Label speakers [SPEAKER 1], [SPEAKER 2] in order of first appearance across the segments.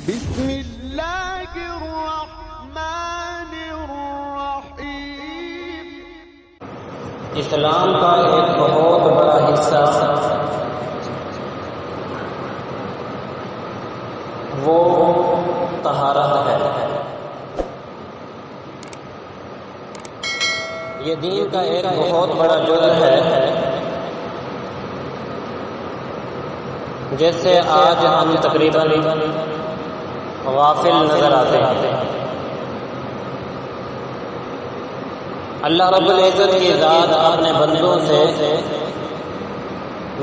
[SPEAKER 1] بسم اللہ الرحمن الرحیم۔
[SPEAKER 2] اسلام کا ایک بہت بڑا حصہ وہ طہارت ہے۔ یہ دین کا ایک بہت بڑا جز ہے جس سے آج ہم تقریباً غافل نظر آتے ہیں۔ اللہ رب العزت کی ذات اپنے بندوں سے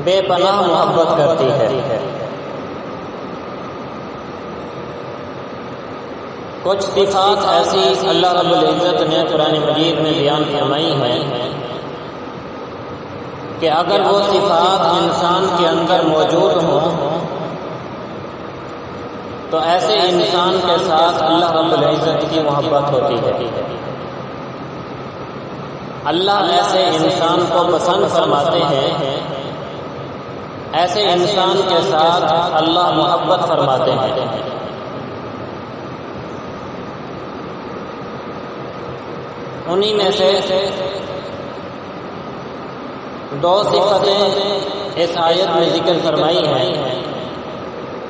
[SPEAKER 2] بے پناہ محبت کرتی ہے۔ کچھ صفات ایسی اللہ رب العزت نے قرآن مجید میں بیان فرمائی ہیں کہ اگر وہ صفات انسان کے اندر موجود ہوں تو ایسے انسان کے ساتھ اللہ رب العزت کی محبت ہوتی ہے۔ اللہ ایسے انسان کو پسند فرماتے ہیں، ایسے انسان کے ساتھ اللہ محبت فرماتے ہیں۔ انہی میں سے دو صفتیں اس آیت میں ذکر فرمائی ہیں۔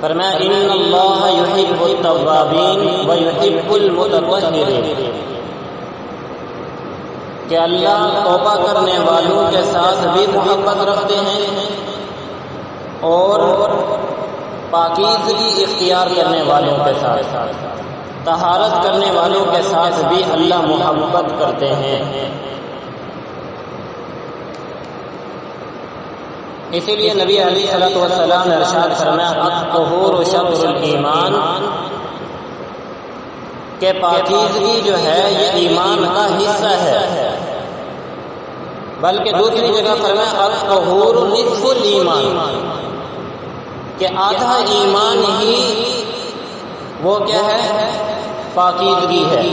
[SPEAKER 2] فرمایا ان اللہ یحب التوابین ویحب المتطہرین، کہ اللہ توبہ کرنے والوں کے ساتھ بھی محبت رکھتے ہیں اور پاکیزگی اختیار کرنے والوں کے ساتھ، طہارت کرنے والوں کے ساتھ بھی اللہ محبت کرتے ہیں۔ اسی لیے نبی علیہ السلام نے ارشاد فرمایا الطہور شطر الایمان، کہ پاکیزگی جو ہے یہ ایمان کا حصہ ہے۔ بلکہ دوسری جگہ فرمایا الطہور نصف الایمان، کہ آدھا ایمان ہی وہ کیا ہے؟ پاکیزگی ہے۔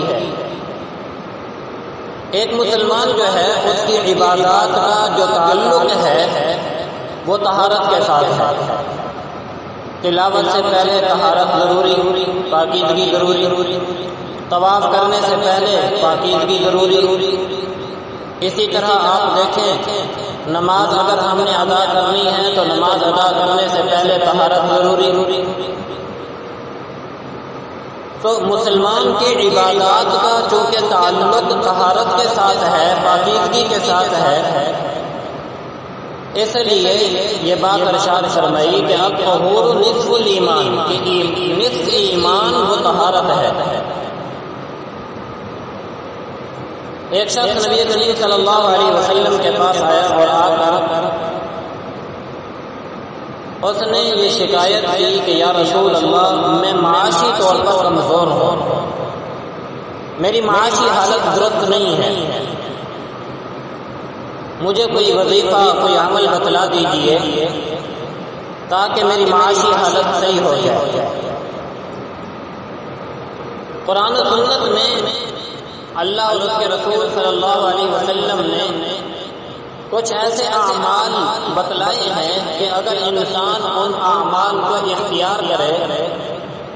[SPEAKER 2] ایک مسلمان جو ہے اس کی عبادات کا جو تعلق ہے وہ طہارت کے ساتھ ہے۔ تلاوت سے پہلے طہارت ضروری، پاکیزگی ضروری، طواف کرنے سے پہلے پاکیزگی ضروری۔ اسی طرح آپ دیکھیں نماز اگر ہم نے ادا کرنی ہے تو نماز ادا کرنے سے پہلے طہارت ضروری۔ تو مسلمان کی عبادات کا چونکہ تعلق طہارت کے ساتھ ہے، پاکیزگی کے ساتھ ہے، اس لیے یہ بات ارشاد فرمائی کہ الطہور نصف الایمان، کہ نصف ایمان وہ طہارت ہے۔ ایک شخص نبی کریم صلی اللہ علیہ وسلم کے پاس آیا اور آ کر اس نے یہ شکایت کی کہ یا رسول اللہ، میں معاشی طور پر کمزور ہوں، میری معاشی حالت درست نہیں ہے، مجھے کوئی وظیفہ، کوئی عمل بتلا دیجیے تاکہ میری معاشی حالت صحیح ہو جائے۔ قرآن و سنت میں اللہ اور اس کے رسول صلی اللہ علیہ وسلم نے کچھ ایسے اعمال بتلائے ہیں کہ اگر انسان ان اعمال کو اختیار کرے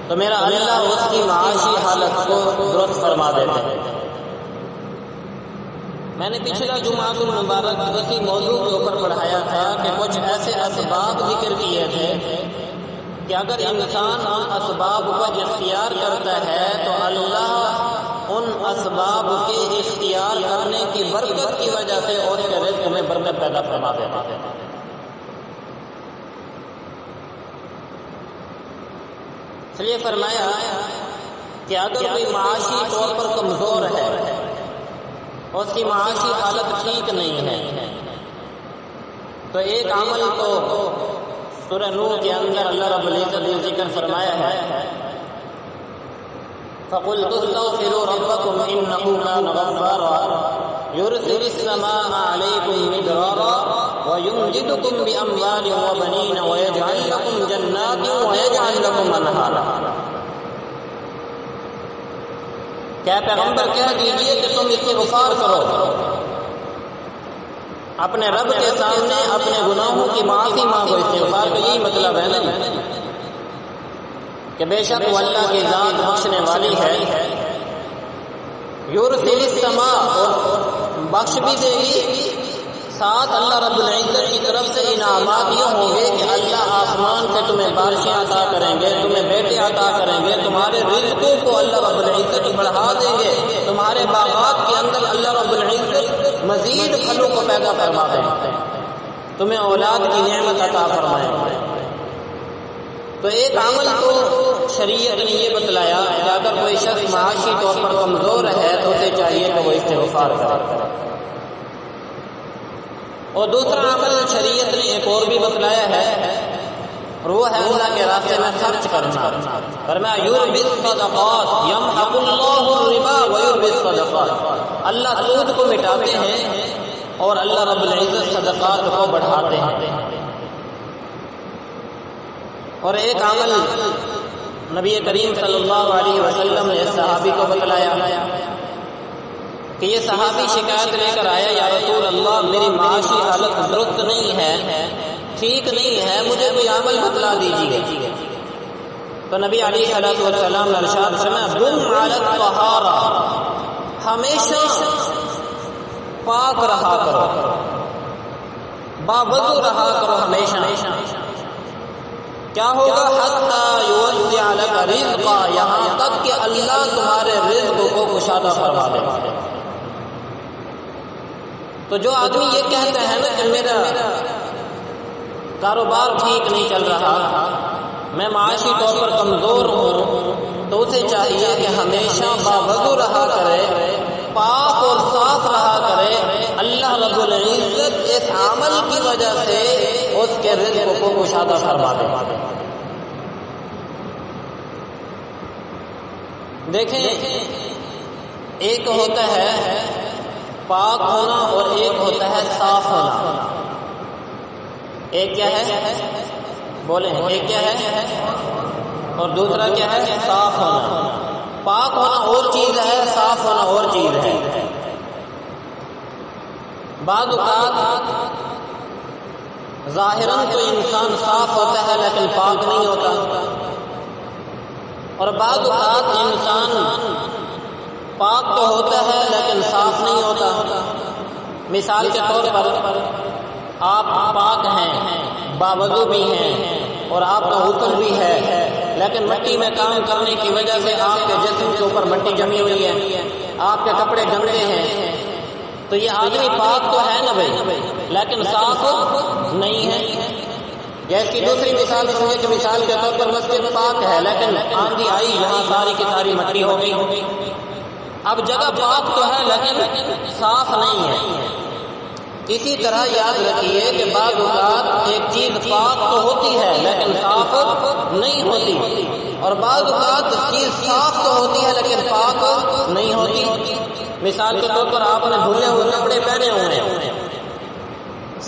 [SPEAKER 2] تو میرا اللہ اس کی معاشی حالت کو درست فرما دیتا ہے۔ میں نے پچھلا جمعہ المبارک اسی موضوع کے اوپر پڑھایا تھا کہ کچھ ایسے اسباب ذکر کیے تھے کہ اگر انسان ان اسباب کو اختیار کرتا ہے تو اللہ ان اسباب کے اختیار کرنے کی برکت کی وجہ سے اور اس کے رزق میں برکت پیدا فرما دیتا ہے۔ اس لیے فرمایا کہ اگر کوئی معاشی طور پر کمزور ہے، اس کی معاشی حالت ٹھیک نہیں ہے، تو ایک عمل تو سورہ نور کے اندر اللہ رب العزت نے ذکر فرمایا ہے فَقُلْتُ اسْتَغْفِرُوا رَبَّكُمْ إِنَّهُ كَانَ غَفَّارًا يُرْسِلِ السَّمَاءَ عَلَيْكُمْ مِدْرَارًا وَيُمْدِدْكُمْ بِأَمْوَالٍ وَبَنِينَ وَيَجْعَلْ لَكُمْ جَنَّاتٍ وَيَجْعَلْ لَكُمْ أَنْهَارًا۔ کیا پیغمبر کہہ دیجئے کہ تم استغفار کرو، اپنے رب کے سامنے اپنے گناہوں کی معافی مانگو۔ استغفار کا یہی مطلب ہے نا کہ بے شک وہ اللہ کی ذات بخشنے والی ہے، یرسل السماء، اور بخش بھی دے گی، ساتھ اللہ رب العزت کی طرف سے انعامات یہ ہوں گے کہ اللہ آسمان سے تمہیں بارشیں عطا کریں گے، تمہیں بیٹے عطا کریں گے، تمہارے رزقوں کو اللہ رب العزت بڑھا دیں گے، تمہارے باغات کے اندر اللہ رب العزت مزید پھلوں کو پیدا فرما دیں گے، تمہیں اولاد کی نعمت عطا فرمائیں گے۔ تو ایک عمل تو شریعت نے یہ بتلایا کہ اگر کوئی شخص معاشی طور پر کمزور ہے تو اسے چاہیے کہ وہ استغفار کرے، اور دوسرا عمل شریعت نے ایک اور بھی بتلایا ہے، اور وہ ہے اللہ کے راستے میں خرچ کرنا۔ فرمایا یربی الصدقات یمحق اللہ الربا ویربی الصدقات، اللہ سود کو مٹاتے ہیں اور اللہ رب العزت صدقات کو بڑھاتے ہیں۔ اور ایک عمل نبی کریم صلی اللہ علیہ وسلم نے صحابی کو بتلایا کہ یہ صحابی شکایت لے کر آیا، یا رسول اللہ میری معاشی حالت درست نہیں ہے، ٹھیک نہیں ہے، مجھے کوئی عمل بتلا دیجیے۔ تو نبی علیہ السلام نے ارشاد فرمایا دم علی الطہارہ، ہمیشہ پاک رہا کرو، باوضو رہا کرو ہمیشہ۔ کیا ہوگا؟ حتی یوسع لک رزقا، یہاں تک کہ اللہ تمہارے رزق کو کشادہ فرما دے۔ تو جو آدمی یہ کہتا ہے نا کہ میرا کاروبار ٹھیک نہیں چل رہا، میں معاشی طور پر کمزور ہوں، تو اسے چاہیے کہ ہمیشہ باوضو رہا کرے، پاک اور صاف رہا کرے، اللہ رب العزت اس عمل کی وجہ سے اس کے رزق کو کشادہ فرما دے۔ دیکھیں، ایک ہوتا ہے پاک ہونا اور ایک ہوتا ہے صاف ہونا۔ ایک کیا ہے؟ بولیں، ایک کیا ہے اور دوسرا کیا ہے؟ صاف ہونا۔ پاک ہونا اور چیز ہے، صاف ہونا اور چیز ہے۔ بعض اوقات ظاہراً تو انسان صاف ہوتا ہے لیکن پاک نہیں ہوتا، اور بعض اوقات انسان پاک تو ہوتا ہے لیکن صاف نہیں ہوتا۔ مثال کے طور پر آپ پاک ہیں، باوضو بھی ہیں، اور آپ کا غسل بھی ہے، لیکن مٹی میں کام کرنے کی وجہ سے آپ کے جسم کے اوپر مٹی جمی ہوئی ہے، آپ کے کپڑے گندے ہیں، تو یہ آدمی پاک تو ہے نا بھائی، لیکن صاف نہیں ہے۔ یا اس کی دوسری مثال سمجھے کہ مثال کے طور پر مسجد پاک ہے لیکن آندھی آئی، یہاں ساری کی ساری مٹی ہو گئی۔ اب جگہ پاک تو ہے لیکن صاف نہیں ہے۔ اسی طرح یاد رکھیے کہ بعض اوقات ایک چیز پاک تو ہوتی ہے لیکن صاف نہیں ہوتی، اور بعض اوقات چیز صاف تو ہوتی ہے لیکن پاک نہیں ہوتی۔ مثال کے طور پر آپ نے دھلے ہوئے کپڑے پہنے ہوئے ہیں،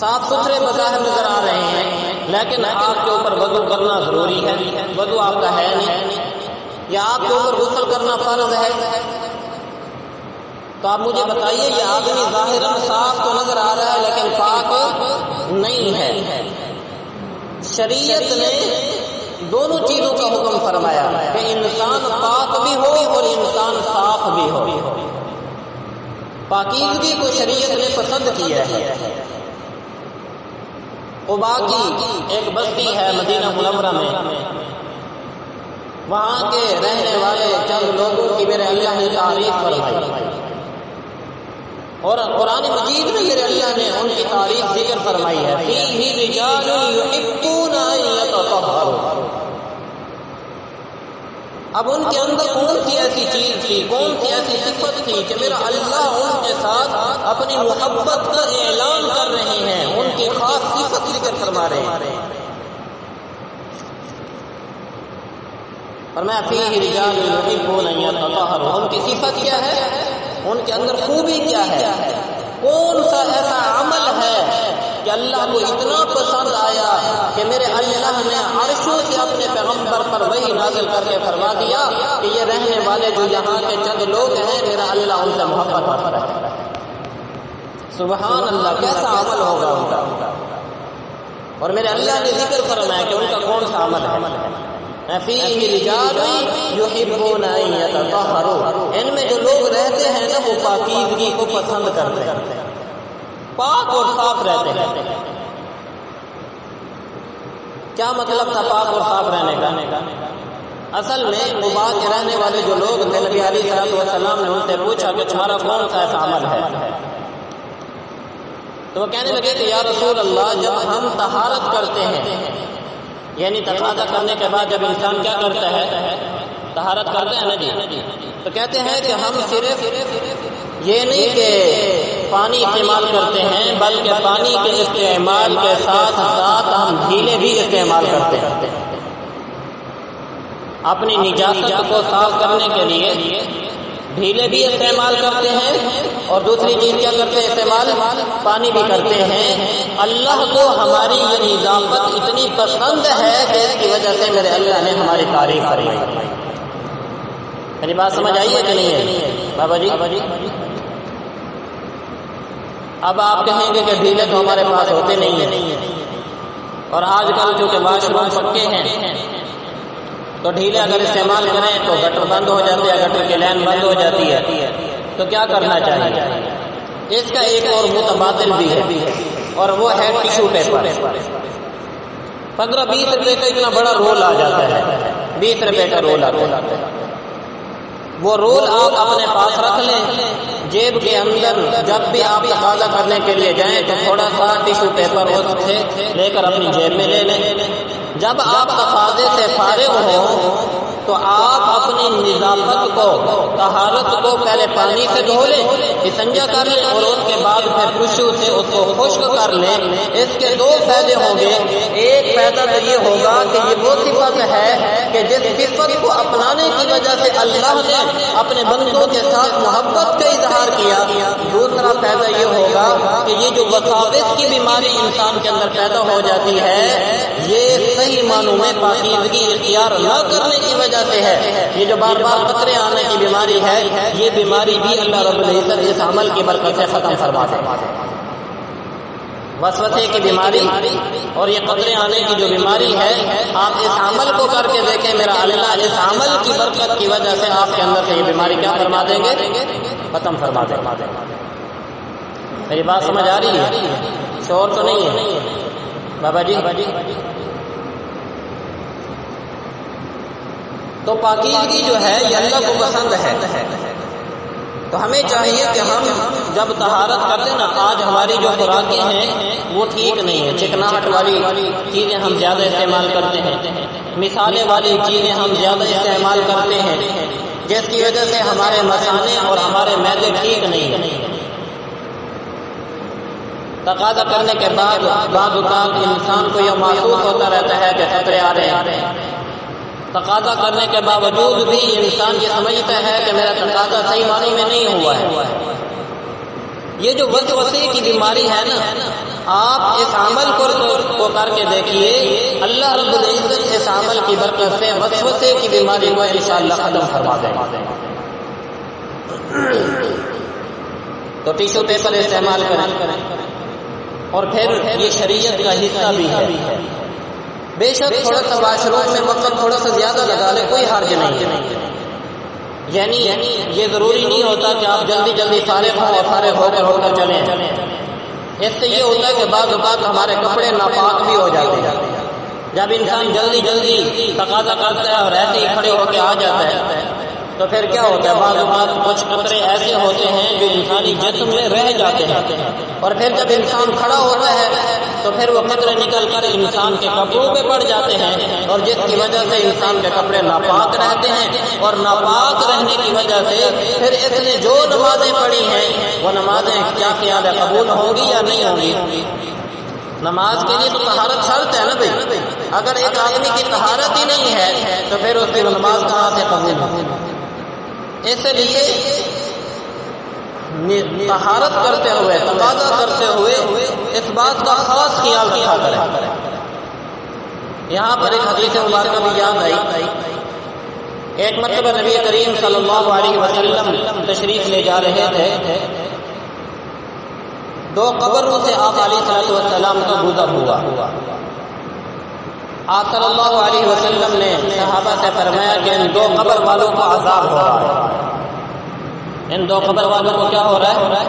[SPEAKER 2] صاف ستھرے بظاہر نظر آ رہے ہیں، لیکن آپ کے اوپر وضو کرنا ضروری ہے، وضو آپ کا ہے نہیں، یا آپ کے اوپر غسل کرنا فرض ہے۔ تو آپ مجھے بتائیے، یہ آدمی ظاہراً صاف تو نظر آ رہا ہے لیکن پاک نہیں ہے۔ شریعت نے دونوں چیزوں کا حکم فرمایا کہ انسان پاک بھی ہو اور انسان صاف بھی ہو۔ پاکیزگی کو شریعت نے پسند کیا ہے۔ قباء کی ایک بستی ہے مدینہ منورہ میں، وہاں کے رہنے والے چند لوگوں کی میرے اللہ نے تعریف فرمائی، اور قرآن مجید میں میرے اللہ نے ان کی تعریف ذکر فرمائی ہے، فیہ رجال یحبون ان یتطہروا۔ اب ان کے اندر کون سی ایسی چیز تھی، کون سی ایسی صفت تھی کہ میرا اللہ ان کے ساتھ اپنی محبت کا اعلان کر رہے ہیں، ان کی خاص صفت ذکر فرما رہے ہیں۔ فرمایا فیہ رجال یحبون ان یتطہروا، ان کی صفت کیا ہے، ان کے اندر خوبی کیا ہے، کون سا ایسا عمل ہے کہ اللہ کو اتنا پسند آیا کہ میرے اللہ نے عرشوں سے اپنے پیغمبر پر وہی نازل کر کے فرما دیا کہ یہ رہنے والے جو یہاں کے چند لوگ ہیں، میرا اللہ ان سے محبت کرتا ہے۔ سبحان اللہ، کیسا عمل ہوگا ان کا، اور میرے اللہ نے ذکر فرمایا کہ ان کا کون سا عمل ہے۔ فیہ رجال یحبون ان یتطہروا، ان میں جو لوگ رہتے ہیں نا وہ پاکیزگی کو پسند کرتے ہیں، پاک اور صاف رہتے ہیں۔ کیا مطلب تھا پاک اور صاف رہنے کا؟ اصل میں قباء کے رہنے والے جو لوگ تھے، نبی علیہ السلام نے ان سے پوچھا کہ تمہارا کون سا ایسا عمل ہے؟ تو وہ کہنے لگے کہ یا رسول اللہ، جب ہم طہارت کرتے ہیں، یعنی تقاضا کرنے کے بعد جب انسان کیا کرتا ہے؟ طہارت کرتے ہیں نا جی، تو کہتے ہیں کہ ہم صرف یہ نہیں کہ پانی استعمال کرتے ہیں، بلکہ پانی کے استعمال کے ساتھ ساتھ ہم ڈھیلے بھی استعمال کرتے ہیں، اپنی نجاست کو صاف کرنے کے لیے ڈھیلے بھی استعمال کرتے ہیں، اور دوسری چیز کیا کرتے ہیں؟ استعمال پانی بھی کرتے ہیں۔ اللہ کو ہماری یہ نظافت اتنی پسند ہے کہ اس کی وجہ سے میرے اللہ نے ہماری تعریف فرمائی۔ میری بات سمجھ آئی ہے کہ نہیں ہے بابا جی؟ اب آپ کہیں گے کہ ڈھیلے تو ہمارے پاس ہوتے نہیں ہیں، اور آج کل چونکہ واش روم پکے ہیں تو ڈھیلے اگر استعمال کریں تو گٹر بند ہو جاتے ہیں، گٹر کی لائن بند ہو جاتی ہے، تو کیا کرنا چاہیے؟ اس کا ایک اور متبادل بھی ہے، اور وہ ہے ٹیشو پیپر۔ 15-20 روپے کا اتنا بڑا رول آ جاتا ہے، 20 روپے کا رول آتا ہے، وہ رول آپ اپنے پاس رکھ لیں، جیب کے اندر جب بھی آپ تقاضا کرنے کے لیے جائیں تو تھوڑا سا ٹیشو پیپر اس سے لے کر اپنی جیب میں لے لیں۔ جب آپ تقاضے سے فارغ ہوں تو آپ اپنی نظافت کو، طہارت کو پہلے پانی سے دھو لیں، استنجا کر لیں، اور اس کے بعد پھر ٹشو سے اس کو خشک کر لیں۔ اس کے 2 فائدے ہوں گے۔ ایک فائدہ تو یہ ہوگا کہ یہ وہ صفت ہے کہ جس صفت کو اپنانے کی وجہ سے اللہ نے اپنے بندوں کے ساتھ محبت کا اظہار کیا۔ دوسرا فائدہ یہ ہوگا کہ یہ جو وساوس کی بیماری انسان کے اندر پیدا ہو جاتی ہے، یہ صحیح معنوں میں پاکیزگی اختیار نہ کرنے کی وجہ سے ہے۔ یہ جو بار بار قطرے آنے کی بیماری ہے، یہ بیماری بھی اللہ رب العزت اس عمل کی برکت سے ختم فرما دے۔ وسوسے کی بیماری اور یہ قطرے آنے کی جو بیماری ہے، آپ اس عمل کو کر کے دیکھیں، میرا اللہ اس عمل کی برکت کی وجہ سے آپ کے اندر سے یہ بیماری کیا فرما دیں گے؟ ختم فرما دیں گے۔ میری بات سمجھ آ رہی ہے؟ شور تو نہیں ہے بابا جی؟ تو پاکیزگی جو ہے یہ اللہ کو پسند ہے، تو ہمیں چاہیے کہ ہم جب طہارت کرتے ہیں نا، آج ہماری جو خوراکیں ہیں وہ ٹھیک نہیں ہے، چکناہٹ والی چیزیں ہم زیادہ استعمال کرتے ہیں، مسالے والی چیزیں ہم زیادہ استعمال کرتے ہیں، جس کی وجہ سے ہمارے مثانے اور ہمارے معدے ٹھیک نہیں ہیں۔ تقاضا کرنے کے بعد بعض اوقات انسان کو یہ محسوس ہوتا رہتا ہے کہ خطرے آ رہے ہیں، تقاضا کرنے کے باوجود بھی انسان یہ سمجھتا ہے کہ میرا تقاضا صحیح معنی میں نہیں ہوا ہے۔ یہ جو وسوسے کی بیماری ہے نا، آپ اس عمل کو کر کے دیکھیے، اللہ رب العزت اس عمل کی برکت سے وسوسے کی بیماری کو انشاءاللہ ختم فرما دے گا۔ تو ٹیشو پیپر استعمال کریں، اور پھر یہ شریعت کا حصہ بھی ہے۔ بے شک تھوڑا سا واش روم میں وقت تھوڑا سا زیادہ لگا لے، کوئی حرج نہیں ہے۔ یعنی یہ ضروری نہیں ہوتا کہ آپ جلدی جلدی فارغ ہوں اور فارغ ہو کر چلیں۔ اس سے یہ ہوتا ہے کہ بعض اوقات ہمارے کپڑے ناپاک بھی ہو جاتے ہیں۔ جب انسان جلدی جلدی تقاضا کرتا ہے اور ایسے ہی کھڑے ہو کے آ جاتا ہے تو پھر کیا ہوتا ہے؟ بعض اوقات کچھ قطرے ایسے ہوتے ہیں جو انسانی جسم میں رہ جاتے ہیں، اور پھر جب انسان کھڑا ہوتا ہے تو پھر وہ قطرے نکل کر انسان کے کپڑوں پہ پڑ جاتے ہیں، اور جس کی وجہ سے انسان کے کپڑے ناپاک رہتے ہیں، اور ناپاک رہنے کی وجہ سے پھر اس نے جو نمازیں پڑھی ہیں وہ نمازیں کیا خیال ہے قبول ہوں گی یا نہیں ہوں گی؟ نماز کے لیے تو طہارت شرط ہے نا بھائی۔ اگر ایک آدمی کی طہارت ہی نہیں ہے تو پھر اس کی نماز کہاں سے قبول ہوگی؟ اس لیے طہارت کرتے ہوئے، تقاضا کرتے ہوئے اس بات کا خاص خیال رکھا کریں۔ یہاں پر ایک حدیث مبارکہ بھی یاد آئی۔ ایک مرتبہ نبی کریم صلی اللہ علیہ وسلم تشریف لے جا رہے تھے، 2 قبروں سے آپ علیہ الصلوۃ والسلام کا گزر ہوا۔ آپ صلی اللہ علیہ وسلم نے صحابہ سے فرمایا کہ ان دو قبر والوں کو عذاب ہو رہا ہے، ان دو قبر والوں کو کیا ہو رہا ہے؟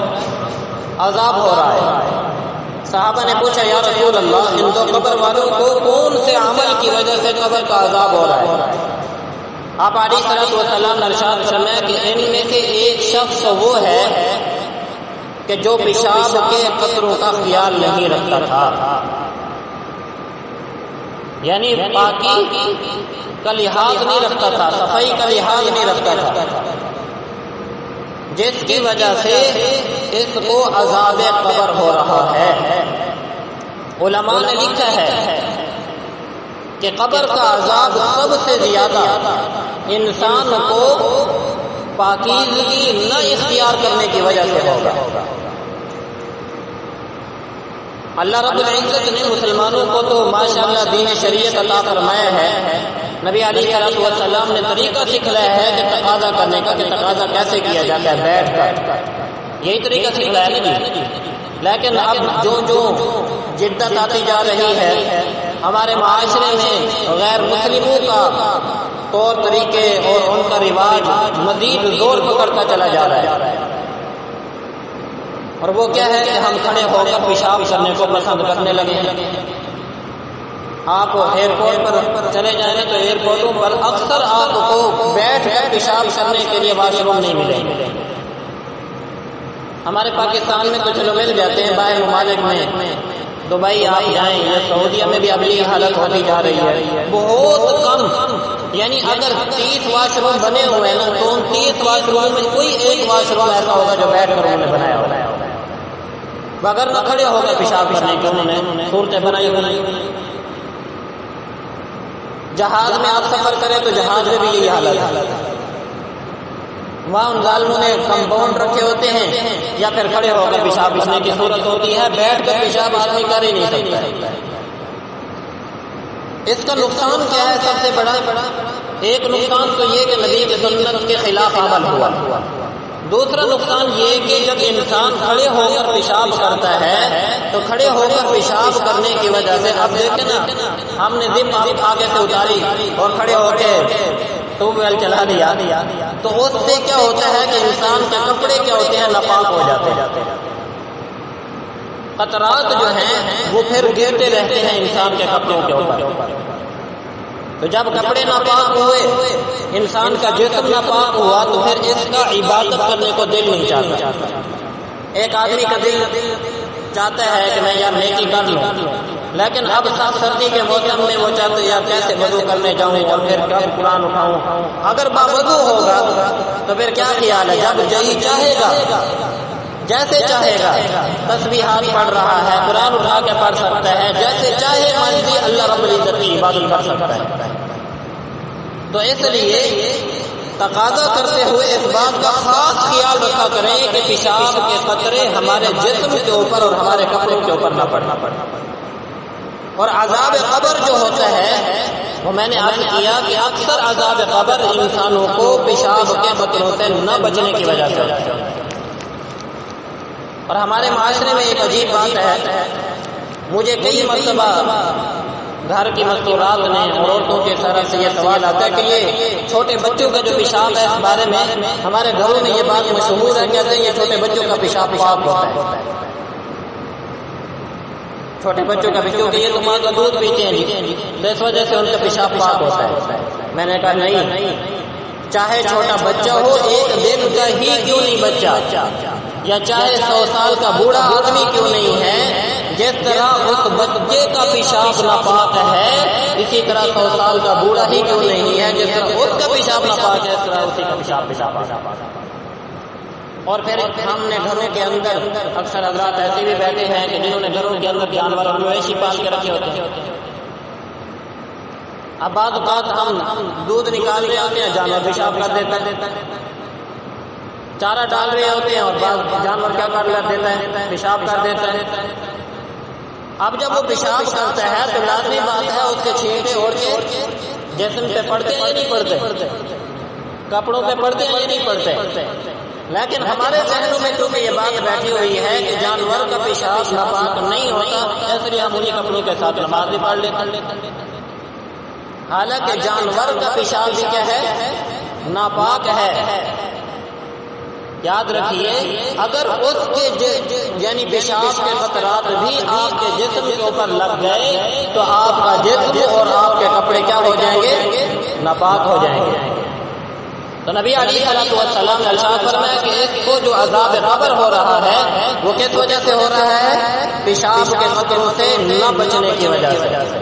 [SPEAKER 2] عذاب ہو رہا ہے۔ صحابہ نے پوچھا یا رسول اللہ ان دو قبر والوں کو کون سے عمل کی وجہ سے قبر کا عذاب ہو رہا ہے؟ آپ علیہ الصلوۃ والسلام نے ارشاد فرمایا کہ ان میں سے ایک شخص وہ ہے کہ جو پیشاب کے قطروں کا خیال نہیں رکھتا تھا، یعنی پاکی کا لحاظ نہیں رکھتا تھا، صفائی کا لحاظ نہیں رکھتا تھا، جس کی وجہ سے اس کو عذاب قبر ہو رہا ہے۔ علماء نے لکھا ہے کہ قبر کا عذاب سب سے زیادہ انسان کو پاکیزگی نہ اختیار کرنے کی وجہ سے ہوگا۔ اللہ رب العزت نے مسلمانوں کو تو ماشاءاللہ دین شریعت عطا فرمایا ہے، نبی علیہ السلام نے طریقہ سکھلایا ہے کہ تقاضا کرنے کا، کہ تقاضا کیسے کیا جاتا ہے، بیٹھ کر، یہی طریقہ سکھلایا ہے نا جی۔ لیکن اب جو جدت آتی جا رہی ہے ہمارے معاشرے میں، غیر مسلموں کا طور طریقے اور ان کا رواج مزید زور پکڑتا چلا جا رہا ہے، اور وہ کیا ہے کہ ہم کھڑے ہو کر پیشاب کرنے کو پسند کرنے لگے ہیں۔ آپ ایئرپورٹ پر چلے جائیں تو ایئرپورٹوں پر اکثر آپ کو بیٹھ کر پیشاب کرنے کے لیے واش روم نہیں ملیں گے۔ ہمارے پاکستان میں تو چلو مل جاتے ہیں، باہر ممالک میں دبئی آپ جائیں یا سعودیہ میں بھی اب یہ حالت ہوتی جا رہی ہے، بہت کم، یعنی اگر 30 واش روم بنے ہوئے ہیں نا تو ان 30 واش روم میں کوئی ایک واش روم ایسا ہوگا جو بیٹھ کر انہوں نے بنایا ہوگا، بغیر نہ کھڑے ہو گئے پیشاب کرنے کے انہوں نے صورتیں بنائی ہوئی۔ جہاز میں آپ سفر کریں تو جہاز میں بھی یہی حالت ہے، وہاں ان ظالموں نے کمپاؤنڈ رکھے ہوتے ہیں یا پھر کھڑے ہو کر پیشاب کرنے کی صورت ہوتی ہے، بیٹھ کر پیشاب آدمی کر ہی نہیں سکتا۔ اس کا نقصان کیا ہے؟ سب سے بڑا ایک نقصان تو یہ کہ نبی کی سنت کے خلاف عمل ہوا، دوسرا نقصان یہ کہ جب انسان کھڑے ہو کر پیشاب کرتا ہے تو کھڑے ہو کر پیشاب کرنے کی وجہ سے، اب دیکھیں نا ہم نے زپ آگے سے اتاری اور کھڑے ہو کے ٹیوب ویل چلا دیا تو اس سے کیا ہوتا ہے کہ انسان کے کپڑے کیا ہوتے ہیں، ناپاک ہو جاتے ہیں، قطرات جو ہیں وہ پھر گرتے رہتے ہیں انسان کے کپڑوں کے اوپر۔ تو جب کپڑے ناپاک ہوئے، انسان کا جسم ناپاک ہوا، تو پھر اس کا عبادت کرنے کو دل نہیں چاہتا۔ ایک آدمی کا دل چاہتا ہے کہ میں یار نیکی کر لوں، لیکن اب سردی کے موسم میں وہ چاہتے ہیں یار کیسے وضو کرنے جاؤں اور پھر کب قرآن اٹھاؤں۔ اگر باوضو ہوگا تو پھر کیا خیال ہے، جب جی چاہے گا جیسے چاہے گا تسبیحات پڑھ رہا ہے، قرآن اٹھا کے پڑھ سکتا ہے، جیسے چاہے مرضی اللہ رب العزت کی عبادت کر سکتا ہے۔ تو اس لیے تقاضا کرتے ہوئے اس بات کا خاص خیال رکھا کریں کہ پیشاب کے قطرے ہمارے جسم کے اوپر اور ہمارے کپڑوں کے اوپر نہ پڑنا۔ اور عذاب قبر جو ہوتا ہے وہ میں نے عرض کیا کہ اکثر عذاب قبر انسانوں کو پیشاب کے قطروں سے نہ بچنے کی وجہ سے ہوتا ہے۔ اور ہمارے معاشرے میں ایک عجیب بات ہے، مجھے کئی مرتبہ گھر کی مستورات نے اور عورتوں کے طرف سے یہ سوال آتا ہے کہ یہ چھوٹے بچوں کا جو پیشاب ہے اس بارے میں ہمارے گھروں میں یہ بات مشہور ہے، کہتے ہیں یہ چھوٹے بچوں کا پیشاب پاک ہوتا ہے۔ چھوٹے بچوں کا پیشاب کہ یہ تو ماں کا دودھ پیتے ہیں جی، اس وجہ سے ان کا پیشاب پاک ہوتا ہے۔ میں نے کہا نہیں، چاہے چھوٹا بچہ ہو، ایک دن کا ہی کیوں نہیں بچہ، یا چاہے 100 سال کا بوڑھا آدمی کیوں نہیں ہے، جس طرح اس بچے کا پیشاب ناپاک ہے اسی طرح 100 سال کا بوڑھا ہی کیوں نہیں ہے، جس طرح اس کا پیشاب ناپاک ہے اس طرح اسی کا پیشاب ناپاک۔ اور پھر ہم نے گھروں کے اندر اکثر حضرات ایسے بھی بیٹھے ہیں کہ جنہوں نے گھروں کے اندر جانور مویشی پال کے رکھے ہوتے ہیں، اب بعض اوقات ہم دودھ نکال رہے ہوتے ہیں، جانور پیشاب کر دیتا ہے، چارہ ڈال رہے ہوتے ہیں اور بعض جانور کیا کر دیتا ہے، پیشاب کر دیتا ہے۔ اب جب وہ پیشاب کرتا ہے تو لازمی بات ہے اس کے چھینٹے اور کے جسم پہ پڑتے ہیں یا نہیں پڑتے، کپڑوں پہ پڑتے ہیں یا نہیں پڑتے، لیکن ہمارے ذہنوں میں کیونکہ یہ بات بیٹھی ہوئی ہے کہ جانور کا پیشاب ناپاک نہیں ہوتا، اس لیے ہم انہیں کپڑوں کے ساتھ نماز بھی پڑھ لیتے ہیں۔ حالانکہ جانور کا پیشاب بھی کیا ہے؟ ناپاک ہے۔ یاد رکھیے اگر اس کے یعنی پیشاب کے قطرات بھی آپ کے جسم کے اوپر لگ گئے تو آپ کا جسم اور آپ کے کپڑے کیا ہو جائیں گے؟ ناپاک ہو جائیں گے۔ تو نبی علیہ السلام نے ارشاد فرمایا کہ اس کو جو عذاب قبر ہو رہا ہے وہ کس وجہ سے ہو رہا ہے؟ پیشاب کے قطروں سے نہ بچنے کی وجہ سے۔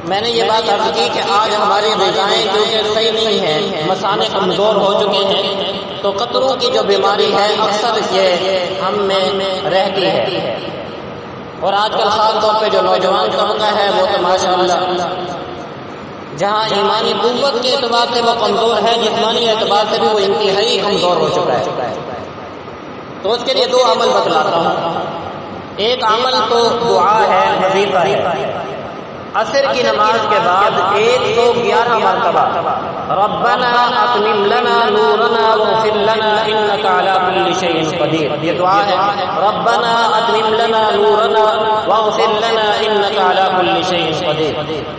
[SPEAKER 2] میں نے یہ بات عرض کی کہ آج ہماری غذائیں جو کہ صحیح نہیں ہیں، مثانے کمزور ہو چکے ہیں، تو قطروں کی جو بیماری ہے اکثر یہ ہم میں رہتی ہے۔ اور آج کل خاص طور پہ جو نوجوان طبقہ ہے وہ تو ماشاءاللہ جہاں ایمانی قوت کے اعتبار سے وہ کمزور ہے، جسمانی اعتبار سے بھی وہ انتہائی کمزور ہو چکا ہے۔ تو اس کے لیے دو عمل بتلاتا ہوں۔ ایک عمل تو دعا ہے، وظیفہ ہے۔ عصر کی نماز کے بعد 111 مرتبہ ربنا اتمم لنا نورنا واغفر لنا انك على كل شيء قدیر، یہ دعا ہے۔ ربنا اتمم لنا نورنا واغفر لنا انك على كل شيء قدیر۔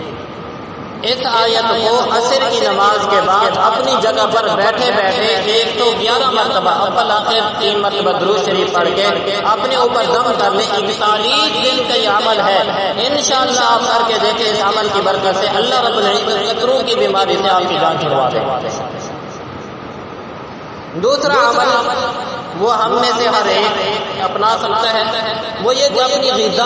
[SPEAKER 2] اس آیت کو عصر کی نماز کے بعد اپنی جگہ پر بیٹھے بیٹھے 111 مرتبہ اول آخر 3 مرتبہ درود شریف پڑھ کے اپنے اوپر دم کر لیں۔ 41 دن کا یہ عمل ہے، انشاءاللہ آپ کر کے دیکھیں، اس عمل کی برکت سے اللہ رب العزت قطروں کی بیماری سے آپ کی جان چھڑوا دے۔ دوسرا عمل وہ ہم میں سے ہر ایک اپنا سکتا ہے، وہ یہ کہ اپنی غذا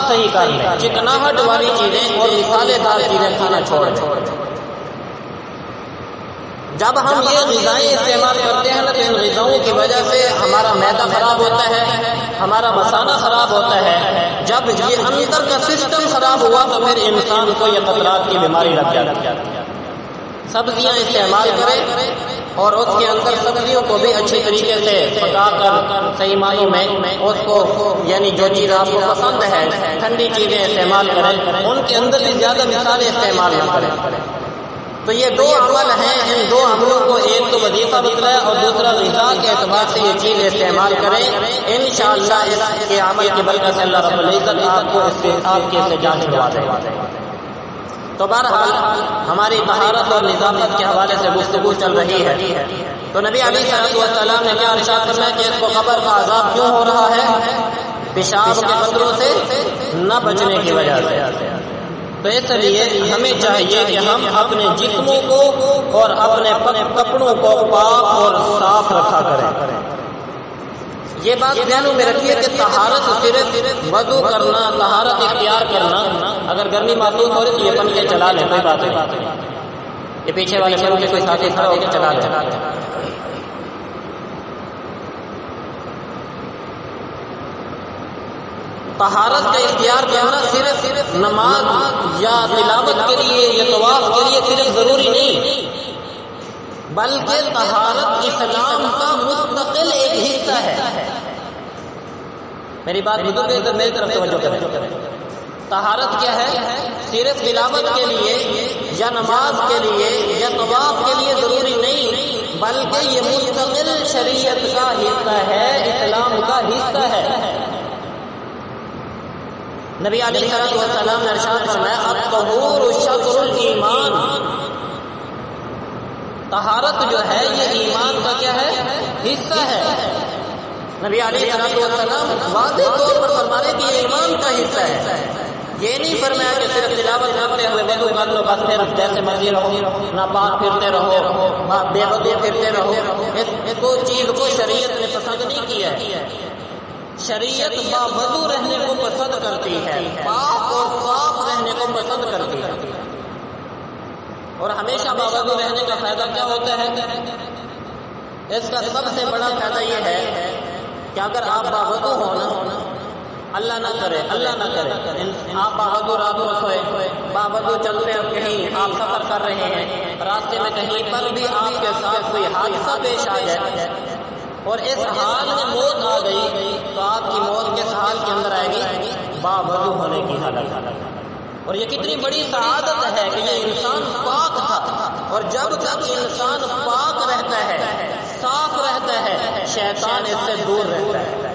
[SPEAKER 2] صحیح کر لیں، چکناہٹ والی چیزیں اور مسالے دار چیزیں کھانا چھوڑ دیں۔ جب ہم یہ غذائیں استعمال کرتے ہیں تو ان غذاؤں کی وجہ سے ہمارا معدہ خراب ہوتا ہے، ہمارا مثانہ خراب ہوتا ہے۔ جب یہ اندر کا سسٹم خراب ہوا تو پھر انسان کو یہ قطرات کی بیماری لگ جاتی ہے۔ سبزیاں استعمال کریں اور اس کے اندر سبزیوں کو بھی اچھی طریقے سے پکا کر صحیح معنوں میں اس کو یعنی جو چیز آپ کو پسند ہے ٹھنڈی چیزیں استعمال کریں، ان کے اندر بھی زیادہ مثالیں استعمال نہ کریں۔ تو یہ دو عمل ہیں، ان دو عملوں کو ایک تو وظیفہ بتلایا اور دوسرا غذا کے اعتبار سے یہ چیز استعمال کریں، انشاءاللہ اس کے عمل کی برکت سے اللہ رب العزت آپ کو اس سے آپ کے سے جان چھڑوا دے گا۔ تو بہرحال ہماری طہارت اور نظافت کے حوالے سے گفتگو چل رہی ہے۔ تو نبی علیہ السلام نے کیا ارشاد فرمایا کہ اس کو قبر کا عذاب کیوں ہو رہا ہے؟ پیشاب کے قطروں سے نہ بچنے کی وجہ سے۔ تو اس لیے ہمیں چاہیے کہ ہم اپنے جسموں کو اور اپنے کپڑوں کو پاک اور صاف رکھا کریں۔ یہ بات ذہنوں میں رکھیے کہ طہارت صرف وضو کرنا، طہارت اختیار کرنا، اگر گرمی محسوس ہو رہی تو یہ پنکھے چلا لیں، کوئی بات نہیں۔ یہ پیچھے والے پنکھے کوئی ساتھی کھڑا ہو کے چلا لیں۔ طہارت کا اختیار کرنا صرف نماز یا تلاوت کے لیے یا طواف کے لیے صرف ضروری نہیں، بلکہ طہارت اسلام کا مستقل ایک حصہ ہے۔ میری بات بزرگ ادھر میری طرف توجہ کریں۔ طہارت کیا ہے؟ صرف تلاوت کے لیے یا نماز کے لیے یا طواف کے لیے ضروری نہیں، بلکہ یہ مستقل شریعت کا حصہ ہے، اسلام کا حصہ ہے۔ نبی علیہ السلام نے ارشاد فرمایا الطہور شطر الایمان، طہارت جو ہے یہ ایمان کا کیا ہے؟ حصہ ہے۔ نبی علیہ السلام واضح طور پر فرما رہے کہ یہ ایمان کا حصہ ہے۔ یہ نہیں فرمایا کہ صرف تلاوت کرتے ہوئے وضو کر لو بس پھر جیسے مرضی رہو، نہ پاک پھرتے رہو، بے وضو پھرتے رہو۔ اس کو چیز کو شریعت نے پسند نہیں کیا ہے۔ شریعت باوضو رہنے کو پسند کرتی ہے، پاک اور صاف رہنے کو پسند کرتی ہے۔ اور ہمیشہ باوضو رہنے کا فائدہ کیا ہوتا ہے؟ اس کا سب سے بڑا فائدہ یہ ہے کہ اگر آپ باوضو ہو نا، اللہ نہ کرے آپ باوضو رات کو سوئے، باوضو چلتے ہیں، کہیں آپ سفر کر رہے ہیں، راستے میں کہیں پر بھی آپ کے ساتھ کوئی حادثہ پیش آ جائے اور اس حال میں موت آ گئی تو آپ کی موت کس حال کے اندر آئے گی؟ باوضو ہونے کی حالت۔ اور یہ کتنی بڑی سعادت ہے کہ یہ انسان پاک تھا، اور جب تک انسان پاک رہتا ہے، صاف رہتا ہے، شیطان اس سے دور رہتا ہے۔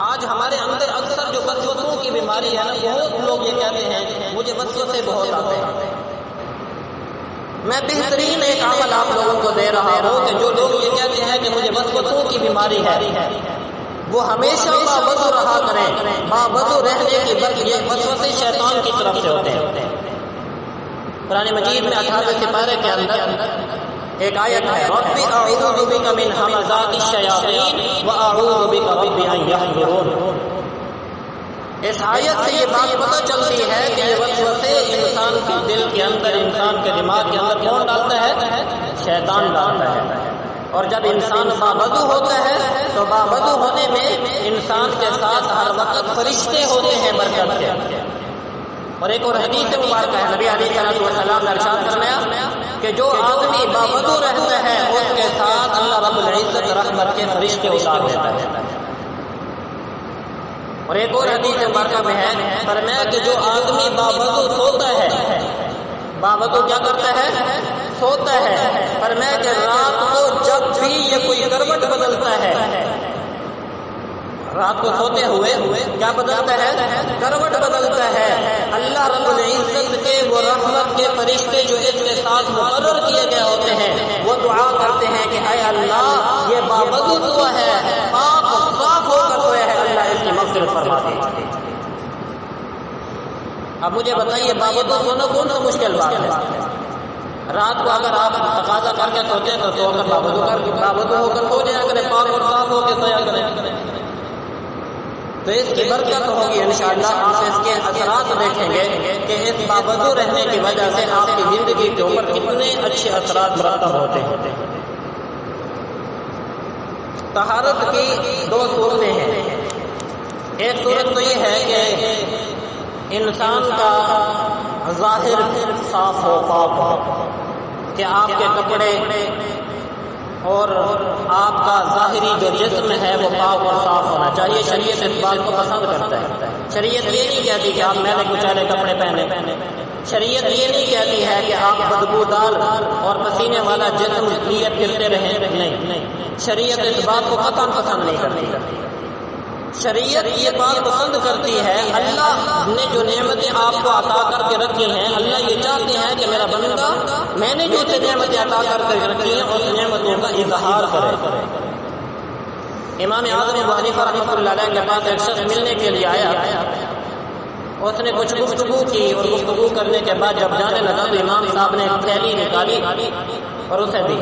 [SPEAKER 2] آج ہمارے اندر اکثر جو وسوسوں کی بیماری ہے نا، بہت لوگ یہ کہتے ہیں مجھے وسوسے بہت آتے ہیں۔ میں بہترین ایک عمل آپ لوگوں کو دے رہا ہوں کہ جو لوگ یہ کہتے ہیں کہ مجھے وسوسوں کی بیماری ہے، وہ ہمیشہ باوضو رہا کریں۔ باوضو رہنے کی بلکہ یہ وسوسے شیطان کی طرف سے ہوتے ہیں۔ قرآن مجید میں 18ویں سپارے کے اندر ایک آیت ہے، رب اعوذ بک من ہمزات الشیاطین واعوذ بک رب ان یحضرون۔ اس آیت سے یہ بات پتہ چلتی ہے کہ یہ وسوسے انسان کے دل کے اندر، انسان کے دماغ کے اندر کون ڈالتا ہے؟ شیطان ڈالتا ہے۔ اور جب انسان باوضو ہوتا ہے تو باوضو ہونے میں انسان کے ساتھ ہر وقت فرشتے ہوتے ہیں برکت کے۔ اور ایک اور حدیث مبارکہ ہے، نبی علیہ السلام نے ارشاد فرمایا کہ جو آدمی باوضو رہتا ہے اس کے ساتھ اللہ رب العزت رحمت کے فرشتے اتار دیتا ہے۔ اور ایک اور حدیث مبارکہ میں ہے فرمایا کہ جو آدمی باوضو سوتا ہے، باوضو کیا کرتا ہے؟ سوتا ہے۔ فرمایا کہ رات کو جب بھی یہ کوئی کروٹ بدلتا ہے، رات کو سوتے ہوئے کیا بدلتا ہے؟ کروٹ بدلتا ہے، اللہ رب العزت کے وہ رحمت کے فرشتے جو اس کے ساتھ مقرر کیے گئے ہوتے ہیں وہ دعا کرتے ہیں کہ اے اللہ یہ باوضو سوا ہے، پاک صاف ہو کر سویا ہے، اللہ اس کی مغفرت فرما دے۔ اب مجھے بتائیے باوضو سونا کون سا مشکل بات ہے؟ رات کو اگر آپ تقاضا کر کے سوتے ہیں تو سو کر باوضو ہو کر سو جایا کریں، پاک اور صاف ہو کے سویا کریں، تو اس کی برکت ہوگی انشاءاللہ۔ آپ اس کے اثرات دیکھیں گے کہ اس باوضو رہنے کی وجہ سے آپ کی زندگی کے اوپر کتنے اچھے اثرات مرتب ہوتے ہیں۔ طہارت کی دو صورتیں ہیں۔ ایک صورت تو یہ ہے کہ انسان کا ظاہر صاف ہو، پاک ہو، کہ آپ کے کپڑے اور آپ کا ظاہری جو جسم ہے وہ پاک اور صاف ہونا چاہیے۔ شریعت اس بات کو پسند کرتا ہے۔ شریعت یہ نہیں کہتی کہ آپ میلے کچالے کپڑے پہنے، شریعت یہ نہیں کہتی ہے کہ آپ بدبودار اور پسینے والا جسم لیے پھرتے رہیں، نہیں، شریعت اس بات کو قطعاً پسند نہیں کرتی۔ شریعت یہ بات پسند کرتی ہے، اللہ نے جو نعمتیں آپ کو عطا کر کے رکھی ہیں، اللہ یہ چاہتے ہیں کہ میرا بندہ میں نے جو نعمتیں عطا کر کے رکھی ہیں اس نعمتوں کا اظہار کرے۔ امام اعظم ابو حنیفہ رحمۃ اللہ علیہ کے پاس ایک شخص ملنے کے لیے آیا، اس نے کچھ گفتگو کی اور گفتگو کرنے کے بعد جب جانے لگا تو امام صاحب نے ایک تھیلی نکالی اور اسے دی۔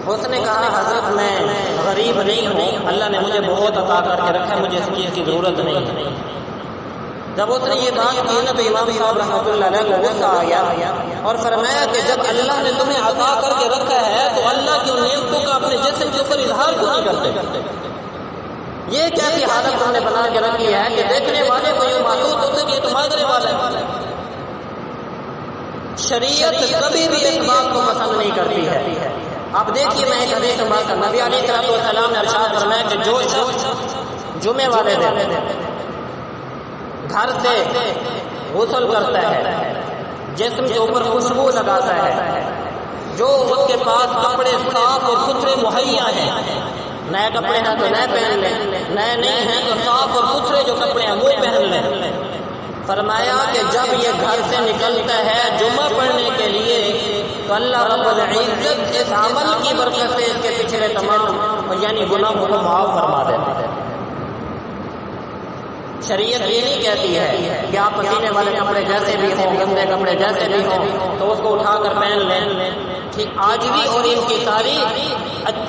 [SPEAKER 2] اس نے کہا حضرت میں غریب نہیں ہوں، اللہ نے مجھے بہت عطا کر کے رکھا ہے، مجھے اس چیز کی ضرورت نہیں ہے۔ جب اس نے یہ بات کی نا تو امام صاحب رحمۃ اللہ علیہ کو غصہ آیا اور فرمایا کہ جب اللہ نے تمہیں عطا کر کے رکھا ہے تو اللہ کی نعمتوں کا اپنے جسم کے اوپر اظہار کیوں نہیں کرتے؟ یہ کیسی حالت تم نے بنا کے رکھی ہے کہ دیکھنے والے کو یہ محسوس ہوتا کہ یہ تو مانگنے والا ہے۔ شریعت کبھی بھی اس بات کو پسند نہیں کرتی ہے۔ آپ دیکھیے میں ایک حدیث بات کروں، نبی علیہ السلام نے ارشاد فرمایا کہ جو شخص جمعے والے دن گھر سے غسل کرتا ہے، جسم کے اوپر خوشبو لگاتا ہے، جو اس کے پاس کپڑے صاف اور ستھرے مہیا ہیں، نئے کپڑے ہیں تو نئے پہن لیں، نئے نہیں ہیں تو صاف اور ستھرے جو کپڑے ہیں وہ پہن لیں۔ فرمایا کہ جب یہ گھر سے نکلتا ہے جمعہ پڑھنے کے لیے تو اللہ رب العزت اس عمل کی برکت سے اس کے پچھلے تمام یعنی گناہوں کو معاف فرما دیتا ہے۔ شریعت یہ نہیں کہتی ہے کہ آپ پسینے والے کپڑے جیسے بھی ہوں، گندے کپڑے جیسے بھی ہوں تو اس کو اٹھا کر پہن لیں۔ ٹھیک، آج بھی اور ان کی تاریخ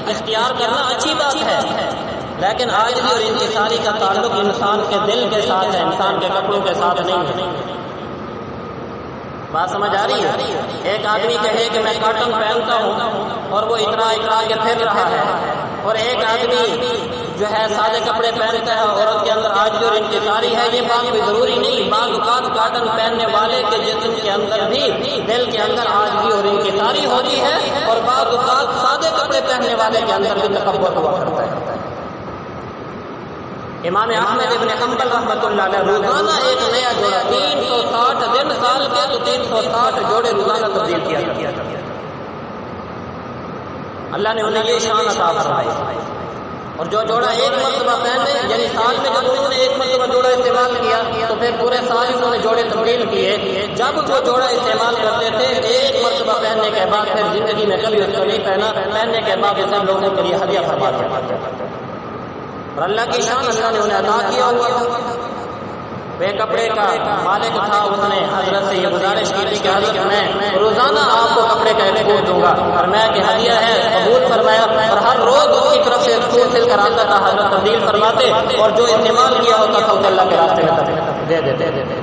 [SPEAKER 2] اختیار کرنا اچھی بات ہے، لیکن آج بھی اور انتصاری کا تعلق انسان کے دل کے ساتھ ہے، انسان کے کپڑوں کے ساتھ نہیں ہے۔ بات سمجھ آ رہی ہے؟ ایک آدمی کہے کہ میں کاٹن پہنتا ہوں اور وہ اترا کے پھر رہا ہے، اور ایک آدمی جو ہے سادے کپڑے پہنتا ہے اور اس کے اندر عاجزی اور انکساری ہے۔ یہ بات کوئی ضروری نہیں، بعض اوقات کاٹن پہننے والے کے جسم کے اندر بھی دل کے اندر عاجزی اور انکساری ہوتی ہے، اور بعض اوقات سادے کپڑے پہننے والے کے اندر بھی تکبر ہوا کرتا ہے۔ امام احمد ابن حنبل رحمۃ اللہ علیہ روزانہ ایک نیا جوڑا، 360 دن سال کے تو 360 جوڑے روزانہ تبدیل کیا کرتے۔ اللہ نے انہیں یہ شان عطا فرمائی۔ اور جو جوڑا ایک مرتبہ پہنے یعنی سال میں جب انہوں نے ایک مرتبہ جوڑا استعمال کیا تو پھر پورے سال انہوں نے جوڑے تبدیل کیے. جب وہ جوڑا استعمال کرتے تھے ایک مرتبہ پہننے کے بعد پھر زندگی میں کبھی اس کو نہیں پہنا, پہننے کے بعد اسے لوگوں کے لیے ہدیہ فرما دیا. اور اللہ کی شان, اللہ نے انہیں عطا کیا ہوا. وہ کپڑے کا مالک تھا, اس نے حضرت سے یہ گزارش کی تھی کہ حضرت میں روزانہ آپ کو کپڑے کا ایک کوٹ دوں گا, اور میں کہ ہدیہ ہے قبول فرمایا. اور ہر روز اس کی طرف سے سوٹ سل کر آتا تھا, حضرت تبدیل فرماتے اور جو استعمال کیا ہوتا تھا وہ اللہ کے راستے میں دے دیتے.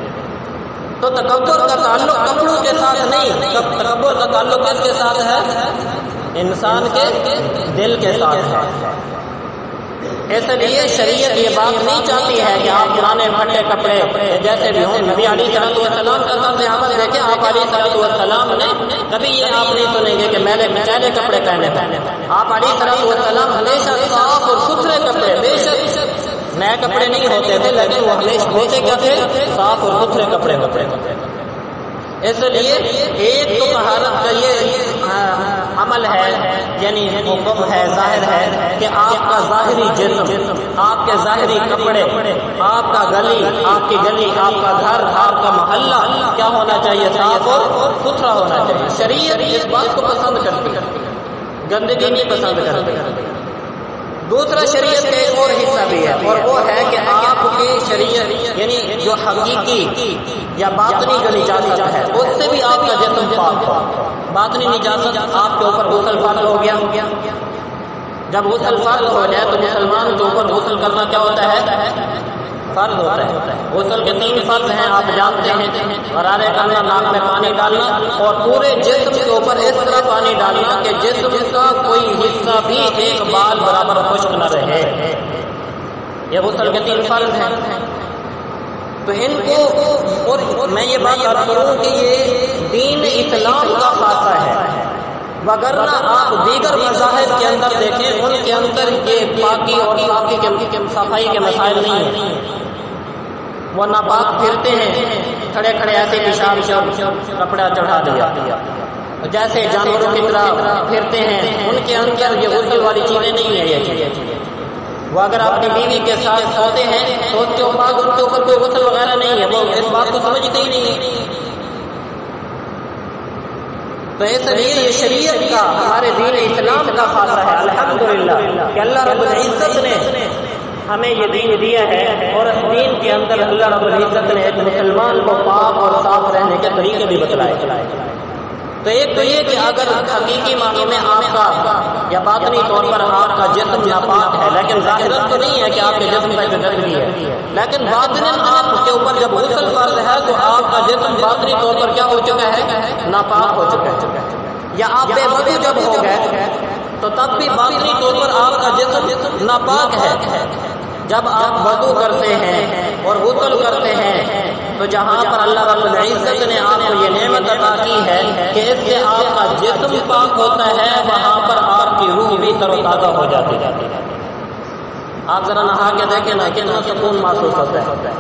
[SPEAKER 2] تو تکبر کا تعلق کپڑوں کے ساتھ نہیں, تکبر کا تعلق کس کے ساتھ ہے؟ انسان کے دل کے ساتھ ہے. اس لیے شریعت یہ بات نہیں چاہتی ہے کہ آپ پرانے پھٹے کپڑے جیسے بھی ہوں. نبی علیہ السلام کا طرز عمل دیکھیں, آپ علیہ السلام نے کبھی یہ آپ نہیں سنیں گے کہ میلے میلے کپڑے پہنے. آپ علیہ السلام ہمیشہ صاف اور ستھرے کپڑے, بے شک نئے کپڑے نہیں ہوتے تھے لیکن وہ ہمیشہ ہوتے کیا تھے؟ صاف اور ستھرے کپڑے ہوتے. اس لیے ایک تو طہارت کا یہ عمل ہے یعنی حکم ہے, ظاہر ہے کہ آپ کا ظاہری جسم, آپ کے ظاہری کپڑے, آپ کا گلی, آپ کی گلی, آپ کا گھر, آپ کا محلہ کیا ہونا چاہیے؟ صاف اور ستھرا ہونا چاہیے. شریعت اس بات کو پسند کرتی ہے, گندگی نہیں پسند کرتی. دوسرا شریعت کا ایک اور حصہ بھی ہے, اور وہ ہے کہ آپ کی شریعت یعنی جو حقیقی یا باطنی جو نجاست ہے اس سے بھی آپ کا جسم پاک ہو. باطنی نجاست آپ کے اوپر غسل فرض ہو گیا. جب غسل فرض ہو جائے تو مسلمان کے اوپر غسل کرنا کیا ہوتا ہے؟ فرض ہوتا ہے. غسل کے 3 فرض ہیں آپ جانتے ہیں, غرارے کرنا, ناک میں پانی ڈالنا, اور پورے جسم کے اوپر اس طرح پانی ڈالنا کہ جسم کا کوئی حصہ بھی ایک بال برابر خشک نہ رہے. یہ غسل کے 3 فرض ہیں. تو ان کو, اور میں یہ بات کروں کہ یہ دین اسلام کا خاصہ ہے, وگرنہ آپ دیگر مذاہب کے اندر دیکھیں ان کے اندر یہ پاکی اور صفائی کے مسائل نہیں ہیں. وہ ناپاک پھرتے ہیں, کھڑے کھڑے ایسے پیشاب کپڑا چڑھا دیا, جیسے جانوروں کی طرح پھرتے ہیں. ان کے اندر یہ غسل والی چیزیں نہیں ہیں. یہ چیزیں وہ اگر اپنی بیوی کے ساتھ سوتے ہیں تو اس کے اوپر کوئی غسل وغیرہ نہیں ہے, وہ اس بات کو سمجھتے ہی نہیں. تو اس لیے یہ شریعت کا, ہمارے دین اسلام کا خاصہ ہے. الحمدللہ کہ اللہ رب العزت نے ہمیں یہ دین دیا ہے, اور اس دین کے اندر اللہ رب العزت نے ایک مسلمان کو پاک اور صاف رہنے کے طریقے بھی بتلائے. تو ایک تو یہ کہ اگر حقیقی معنی میں آپ کا یا باطنی طور پر آپ کا جسم ناپاک ہے, لیکن ظاہرت تو نہیں ہے کہ آپ کے جسم میں گندگی ہے, لیکن باطناً آپ کے اوپر جب غسل فرض ہے تو آپ کا جسم باطنی طور پر کیا ہو چکا ہے؟ ناپاک ہو چکا ہے. یا آپ بے وضو جب ہو گئے تو تب بھی باطنی طور پر آپ کا جسم ناپاک ہے. جب آپ وضو کرتے ہیں اور غسل کرتے ہیں تو جہاں پر اللہ رب العزت نے آپ کو یہ نعمت عطا کی ہے کہ اس سے آپ کا جسم پاک ہوتا ہے, وہاں پر آپ کی روح بھی تر و تازہ ہو جاتی ہے. آپ ذرا نہا کے دیکھیں نا کتنا سکون محسوس ہوتا ہے.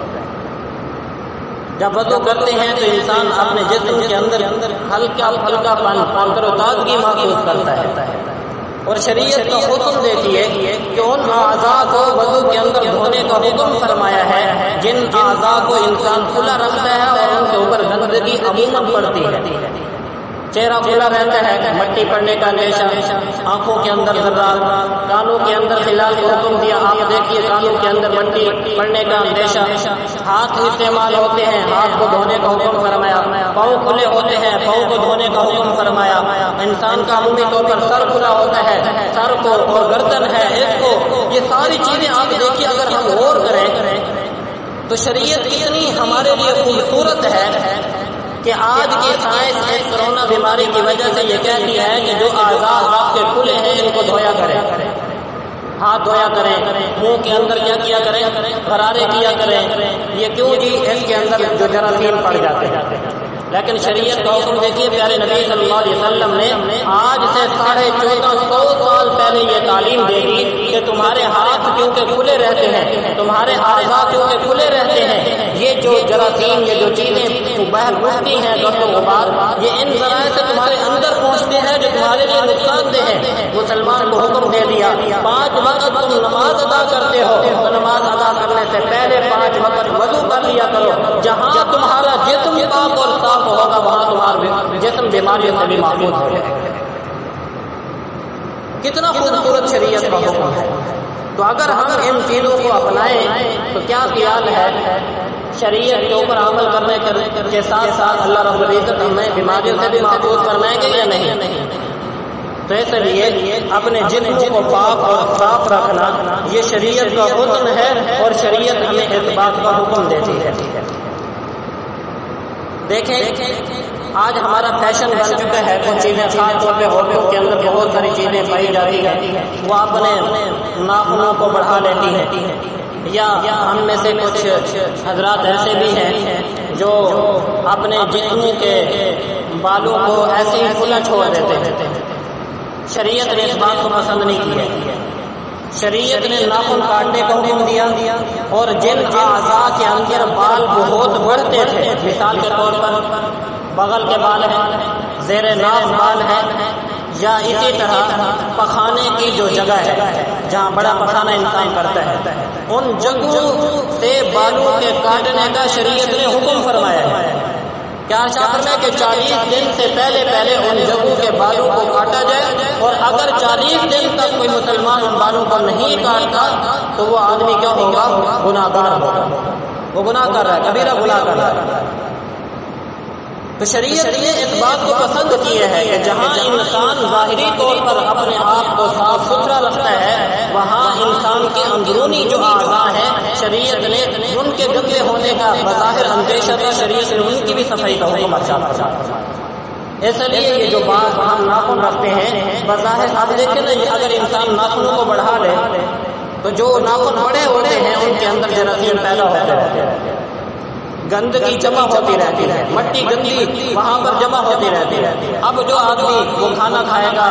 [SPEAKER 2] جب وضو کرتے ہیں تو انسان اپنے جسم کے اندر ہلکا پن تر و تازگی محسوس کرتا ہے. اور شریعت کا حکم دیکھیے کہ ان اعضاء کو وضو کے اندر دھونے کا حکم فرمایا ہے جن اعضاء کو انسان کھلا رکھتا ہے اور ان کے اوپر گندگی عموماً پڑتی ہے. چہرہ کھلا رہتا ہے, مٹی پڑنے کا اندیشہ, آنکھوں کے اندر ذرات, کانوں کے اندر خلال کا حکم دیا, آپ دیکھیے کانوں کے اندر مٹی پڑنے کا اندیشہ. ہاتھ استعمال ہوتے ہیں, ہاتھ کو دھونے کا حکم فرمایا. پاؤں کھلے ہوتے ہیں, پاؤں کو دھونے کا حکم فرمایا. انسان کا عمومی طور پر سر کھلا ہوتا ہے, سر کو, اور گردن ہے اس کو. یہ ساری چیزیں آپ دیکھیے اگر ہم غور کریں تو شریعت اتنی ہمارے لیے خوبصورت ہے کہ آج کی سائنس اس کرونا بیماری کی وجہ سے یہ کہتی ہے کہ جو اعضاء آپ کے کھلے ہیں ان کو دھویا کریں, ہاتھ دھویا کریں, منہ کے اندر کیا کریں, غرارے کیا کریں. یہ کیوں جی؟ اس کے اندر جو جراثیم پڑ جاتے ہیں لیکن شریعت کا حکم دیکھیے پیارے نبی صلی اللہ علیہ وسلم نے آج سے 1450 سال پہلے یہ تعلیم دے دی کہ تمہارے ہاتھ کیونکہ کھلے رہتے ہیں، تمہارے اعضاء کیونکہ کھلے رہتے ہیں، یہ جو جراثیم، یہ جو چیزیں باہر اٹھتی ہیں دست و غبار، یہ ان ذرائع سے تمہارے اندر پہنچتے ہیں جو تمہارے لیے نقصان دہ ہے۔ مسلمان کو حکم دے دیا 5 وقت تم نماز ادا کرتے ہو تو نماز ادا کرنے سے پہلے 5 وقت وضو کر لیا کرو۔ جہاں تمہارا جسم پاک اور صاف ہوگا وہاں تمہارا جسم بیماریوں سے بھی محفوظ ہو جائے گا۔ کتنا خوبصورت شریعت کا حکم ہے۔ تو اگر ہم ان چیزوں کو اپنائیں تو کیا خیال ہے شریعت کے اوپر عمل کرنے کے ساتھ ساتھ اللہ رب العزت ہمیں بیماریوں سے بھی محفوظ فرمائیں گے یا نہیں؟ تو اس لیے اپنے جسم کو پاک اور صاف رکھنا یہ شریعت کا حکم ہے، اور شریعت ہمیں اس بات کا حکم دیتی ہے۔ دیکھیں آج ہمارا فیشن بن چکا ہے، کچھ چیزیں خاص طور پہ ہونٹوں کے اندر بہت ساری چیزیں پائی جاتی ہیں، وہ اپنے ناخنوں کو بڑھا لیتی ہیں، یا ہم میں سے کچھ حضرات ایسے بھی ہیں جو اپنے جسموں کے بالوں کو ایسے ہی کھلا چھوڑ دیتے ہیں۔ شریعت نے اس بات کو پسند نہیں کی ہے۔ شریعت نے ناخن کاٹنے کا حکم دیا، اور جن اعضاء کے اندر بال بہت بڑھتے تھے، مثال کے طور پر بغل کے بال ہیں، زیر ناف بال ہیں، یا اسی طرح پخانے کی جو جگہ ہے جہاں بڑا پخانہ انسان کرتا ہے، ان جگہوں سے بالوں کے کاٹنے کا شریعت نے حکم فرمایا ہے۔ کیا چاہتے ہیں کہ 40 دن سے پہلے ان جگہوں کے بالوں کو کاٹا جائے، اور اگر 40 دن تک کوئی مسلمان ان بالوں کو نہیں کاٹتا تو وہ آدمی کیا ہوگا؟ گناہ گار ہوگا، وہ گناہ کر رہا ہے، کبیرہ گناہ کر رہا ہے۔ تو شریعت نے اس بات کو پسند کیا ہے کہ جہاں انسان ظاہری طور پر اپنے آپ کو صاف ستھرا رکھتا ہے، وہاں انسان کے اندرونی جو اعضاء ہیں شریعت نے ان کے گندے ہونے کا بظاہر اندیشہ تھا، شریعت نے ان کی بھی صفائی کا حکم ارشاد فرمایا۔ اس لیے یہ جو بات ہم ناخن رکھتے ہیں بظاہر آپ دیکھیں نا، اگر انسان ناخنوں کو بڑھا لے تو جو ناخن بڑے ہوتے ہیں ان کے اندر جراثیم پیدا ہوتے رہتے ہیں، گندگی جمع ہوتی رہتی ہے، مٹی گندی وہاں پر جمع ہوتی رہتی ہے۔ اب جو آدمی وہ کھانا کھائے گا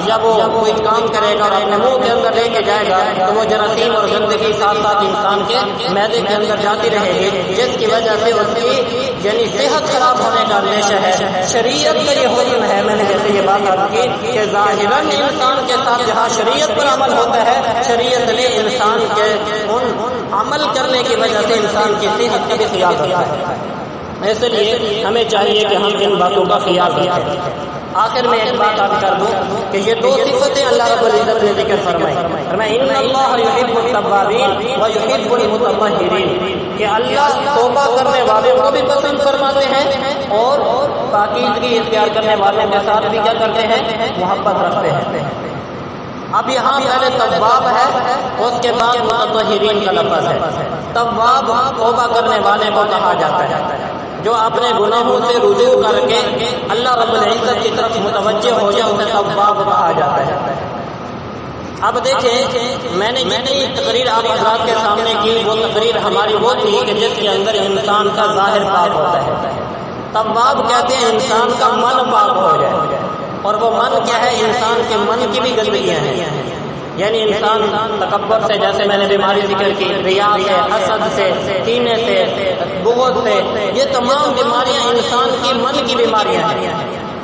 [SPEAKER 2] یا وہ کوئی کام کرے گا اور اپنے منہ کے اندر لے کے جائے گا تو وہ جراثیم اور گندگی ساتھ ساتھ انسان کے معدے کے اندر جاتی رہے گی، جس کی وجہ سے اس کی یعنی صحت خراب ہونے کا اندیشہ ہے۔ شریعت کا یہ حکم ہے، میں نے جیسے یہ بات آپ کی کہ ظاہراً انسان کے ساتھ جہاں شریعت پر عمل ہوتا ہے، شریعت نے انسان کے ان عمل کرنے کی وجہ سے انسان کی صحت کا بھی خیال رکھا ہے۔ اس لیے ہمیں چاہیے کہ ہم ان باتوں کا خیال رکھیں۔ آخر میں ایک بات آپ کر دوں کہ یہ 2 صفتیں اللہ رب العزت نے ذکر فرمائی، ان اللہ یحب التوابین و یحب المتطہرین، کہ اللہ توبہ کرنے والوں کو بھی پسند فرماتے ہیں اور پاکیزگی اختیار کرنے والوں کے ساتھ بھی کیا کرتے ہیں؟ محبت رکھتے ہیں۔ اب یہاں پہلے تواب ہے، اس کے بعد متطہرین کا لفظ ہے۔ تواب توبہ کرنے والے کو کہا جاتا ہے جو اپنے گناہوں سے رجوع کر کے اللہ رب العزت کی طرف متوجہ ہو جائے، اسے تواب کہا جاتا ہے۔ اب دیکھیں میں نے جتنی تقریر آپ حضرات کے سامنے کی وہ تقریر ہماری وہ تھی کہ جس کے اندر انسان کا ظاہر پاک ہوتا ہے۔ تواب کہتے ہیں انسان کا من پاک ہو جائے، اور وہ من کیا ہے؟ انسان کے من کی بھی گندگیاں ہیں، یعنی انسان تکبر سے، جیسے میں نے بیماری ذکر کی، ریا سے، حسد سے، کینے سے، بغض سے، یہ تمام بیماریاں انسان کی من کی بیماریاں ہیں،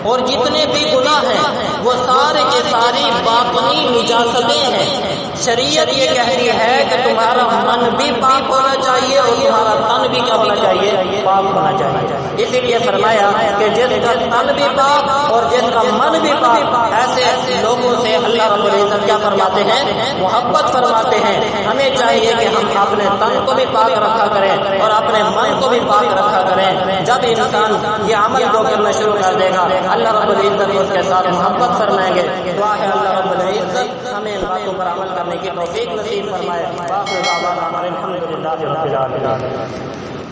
[SPEAKER 2] اور جتنے بھی گناہ ہیں وہ سارے کے ساری باطنی نجاستیں ہیں۔ شریعت یہ کہتی ہے کہ تمہارا من بھی پاک ہونا چاہیے اور تمہارا تن بھی کیا ہونا چاہیے؟ پاک ہونا چاہیے۔ اسی لیے فرمایا کہ جس کا تن بھی پاک اور جس کا من بھی پاک، ایسے لوگوں سے اللہ رب العزت کیا فرماتے ہیں؟ محبت فرماتے ہیں۔ ہمیں چاہیے کہ ہم اپنے تن کو بھی پاک رکھا کریں اور اپنے من کو بھی پاک رکھا کریں۔ جب انسان یہ عمل کو کرنا شروع کر دے گا اللہ رب العزت اس کے ساتھ محبت فرمائیں گے۔ دعا ہے اللہ رب العزت ہمیں ان باتوں پر عمل کرنے کی توفیق نصیب فرمائے۔ باقی دعوانا الحمدللہ رب العالمین۔